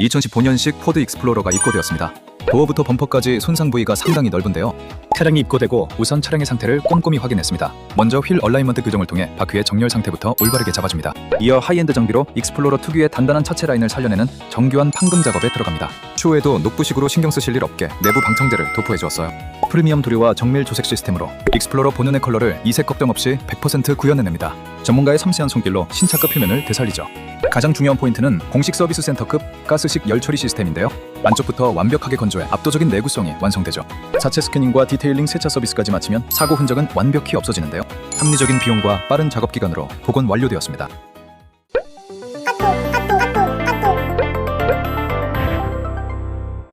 2015년식 포드 익스플로러가 입고되었습니다. 도어부터 범퍼까지 손상 부위가 상당히 넓은데요. 차량이 입고되고 우선 차량의 상태를 꼼꼼히 확인했습니다. 먼저 휠 얼라이먼트 교정을 통해 바퀴의 정렬 상태부터 올바르게 잡아줍니다. 이어 하이엔드 장비로 익스플로러 특유의 단단한 차체 라인을 살려내는 정교한 판금 작업에 들어갑니다. 추후에도 녹부식으로 신경 쓰실 일 없게 내부 방청제를 도포해 주었어요. 프리미엄 도료와 정밀 조색 시스템으로 익스플로러 본연의 컬러를 이색 걱정 없이 100% 구현해냅니다. 전문가의 섬세한 손길로 신차급 표면을 되살리죠. 가장 중요한 포인트는 공식 서비스 센터급 가스식 열 처리 시스템인데요. 안쪽부터 완벽하게 건조해 압도적인 내구성이 완성되죠. 자체 스캐닝과 디테일링 세차 서비스까지 마치면 사고 흔적은 완벽히 없어지는데요. 합리적인 비용과 빠른 작업 기간으로 복원 완료되었습니다.